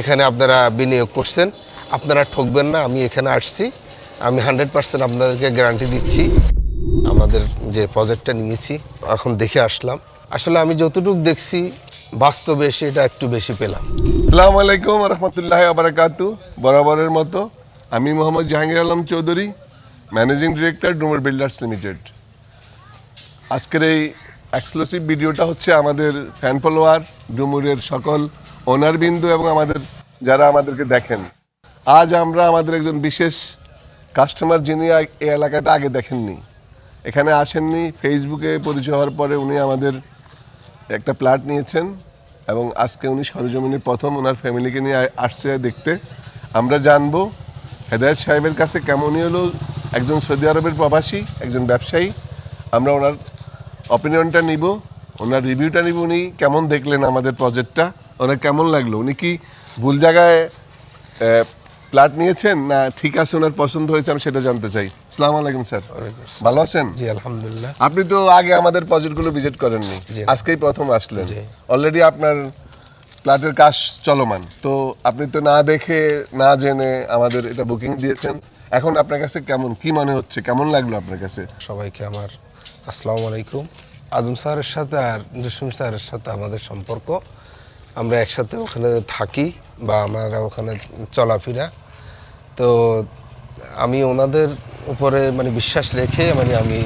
এখানে আপনারা বিনিয়োগ করছেন, আপনারা ঠকবেন না। আমি এখানে আসছি, আমি 100% আপনাদেরকে গ্যারান্টি দিচ্ছি। আমাদের যে প্রজেক্টটা নিয়েছি এখন দেখে আসলাম, আসলে আমি যতটুকু দেখছি বাস্তবে সেটা একটু বেশি পেলাম। আসসালামু আলাইকুম রহমতুল্লাহ বারাকাতু। বরাবরের মতো আমি মোহাম্মদ জাহাঙ্গীর আলম চৌধুরী, ম্যানেজিং ডিরেক্টর ডুমুর বিল্ডার্স লিমিটেড। আজকের এই এক্সক্লুসিভ ভিডিওটা হচ্ছে আমাদের ফ্যান ফলোয়ার, ডুমুরের সকল ওনারবিন্দু এবং আমাদের যারা আমাদেরকে দেখেন। আজ আমরা আমাদের একজন বিশেষ কাস্টমার, যিনি এই এলাকাটা আগে দেখেননি, এখানে আসেননি, ফেসবুকে পরিচয় হওয়ার পরে উনি আমাদের একটা প্লট নিয়েছেন এবং আজকে উনি সরজমিনে প্রথম ওনার ফ্যামিলিকে নিয়ে আসছে দেখতে। আমরা জানবো হেদায়েত সাহেবের কাছে কেমনই হলো একজন সৌদি আরবের প্রবাসী, একজন ব্যবসায়ী। আমরা ওনার অপিনিয়নটা নিব, ওনার রিভিউটা নিব। উনি কেমন দেখলেন আমাদের প্রজেক্টটা, ওনার কেমন লাগলো, উনি কি ভুল জায়গায় প্লট নিয়েছেন না ঠিক আছে ওনার পছন্দ হয়েছে, আমি সেটা জানতে চাই। আসসালামু আলাইকুম স্যার, ভালো আছেন? জি আলহামদুলিল্লাহ। আপনি তো আগে আমাদের প্রজেক্টগুলো ভিজিট করেননি, আজকেই প্রথম আসলেন। অলরেডি আপনার প্লটের কাজ চলমান, তো আপনি তো না দেখে না জেনে আমাদের এটা বুকিং দিয়েছেন। এখন আপনার কাছে কেমন, কি মনে হচ্ছে, কেমন লাগলো আপনার কাছে? সবাইকে আমার আসসালামু আলাইকুম। আজম স্যারের সাথে আর জসিম স্যারের সাথে আমাদের সম্পর্ক, আমরা একসাথে ওখানে থাকি বা আমরা ওখানে চলাফেরা। তো আমি ওনাদের উপরে বিশ্বাস রেখে আমি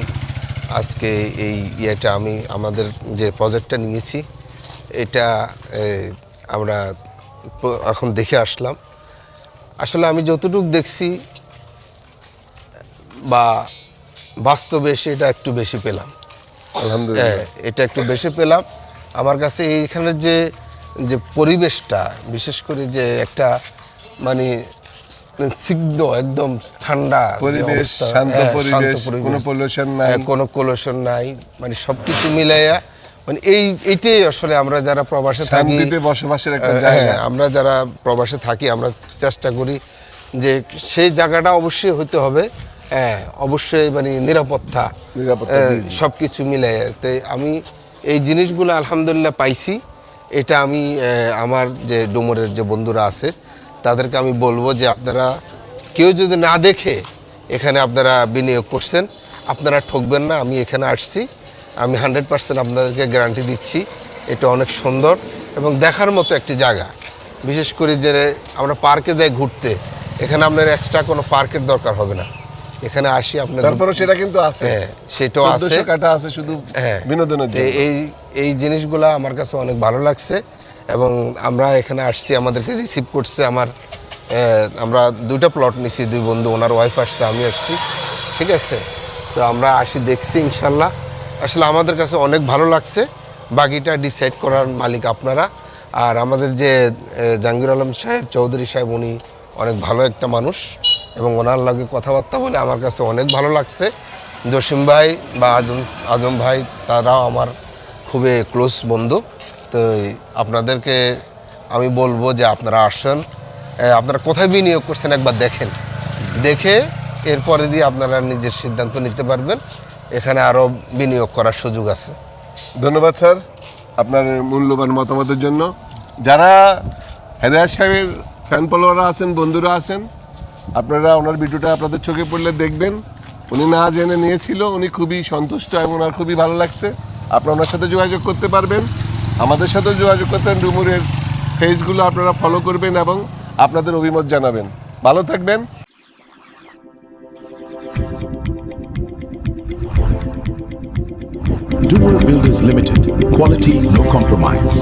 আজকে এই আমি আমাদের যে প্রজেক্টটা নিয়েছি এটা আমরা এখন দেখে আসলাম। আসলে আমি যতটুকু দেখছি বা বাস্তবে সেটা একটু বেশি পেলাম। আলহামদুলিল্লাহ, এটা একটু বেশি পেলাম। আমার কাছে এইখানের যে যে পরিবেশটা, বিশেষ করে যে একটা সিদ্ধ একদম ঠান্ডা পরিবেশ, শান্ত পরিবেশ, কোনো পলিউশন নাই, কোনো পলিউশন নাই, সবকিছু মিলাইয়া এইটাই আসলে আমরা যারা প্রবাসে থাকি, শান্তিতে বসবাসের একটা জায়গা। আমরা যারা প্রবাসে থাকি আমরা চেষ্টা করি যে সেই জায়গাটা অবশ্যই হইতে হবে, অবশ্যই নিরাপত্তা সবকিছু মিলাই। তাই আমি এই জিনিসগুলো আলহামদুলিল্লাহ পাইছি। এটা আমি আমার যে ডুমুরের যে বন্ধুরা আছে তাদেরকে আমি বলবো যে আপনারা কেউ যদি না দেখে এখানে আপনারা বিনিয়োগ করছেন, আপনারা ঠকবেন না। আমি এখানে আসছি, আমি 100% আপনাদেরকে গ্যারান্টি দিচ্ছি। এটা অনেক সুন্দর এবং দেখার মতো একটি জায়গা। বিশেষ করে যে আমরা পার্কে যাই ঘুরতে, এখানে আপনার এক্সট্রা কোনো পার্কের দরকার হবে না। এখানে আসি আপনার, তারপরে সেটা কিন্তু আছে, সেটাও আছে, কাটা আছে শুধু বিনোদনের জন্য। এই জিনিসগুলো আমার কাছে অনেক ভালো লাগছে এবং আমরা এখানে আসছি, আমাদেরকে রিসিভ করছে। আমরা দুইটা প্লট নিছি, দুই বন্ধু, ওনার ওয়াইফ আসছে, আমি আসছি, ঠিক আছে। তো আমরা আসি, দেখছি ইনশাল্লাহ। আসলে আমাদের কাছে অনেক ভালো লাগছে। বাকিটা ডিসাইড করার মালিক আপনারা। আর আমাদের যে জাহাঙ্গীর আলম সাহেব, চৌধুরী সাহেব, উনি অনেক ভালো একটা মানুষ এবং ওনার লাগে কথাবার্তা বলে আমার কাছে অনেক ভালো লাগছে। জসিম ভাই বা আজম ভাই, তারাও আমার খুবই ক্লোজ বন্ধু। তো আপনাদেরকে আমি বলবো যে আপনারা আসেন, আপনারা কোথায় বিনিয়োগ করছেন একবার দেখেন, দেখে এরপরে দিয়ে আপনারা নিজের সিদ্ধান্ত নিতে পারবেন। এখানে আরও বিনিয়োগ করার সুযোগ আছে। ধন্যবাদ স্যার আপনার মূল্যবান মতামতের জন্য। যারা হেদায়েত সাহেবের ফ্যান ফলোয়াররা আছেন, বন্ধুরা আছেন, আপনারা ওনার ভিডিওটা আপনাদের চোখে পড়লে দেখবেন। উনি না জেনে নিয়েছিল, উনি খুবই সন্তুষ্ট এবং ওনার খুবই ভালো লাগছে। আপনারা ওনার সাথে যোগাযোগ করতে পারবেন, আমাদের সাথেও যোগাযোগ করতেন। ডুমুরের পেজগুলো আপনারা ফলো করবেন এবং আপনাদের অভিমত জানাবেন। ভালো থাকবেন। Dumur Builders Limited. Quality, no compromise.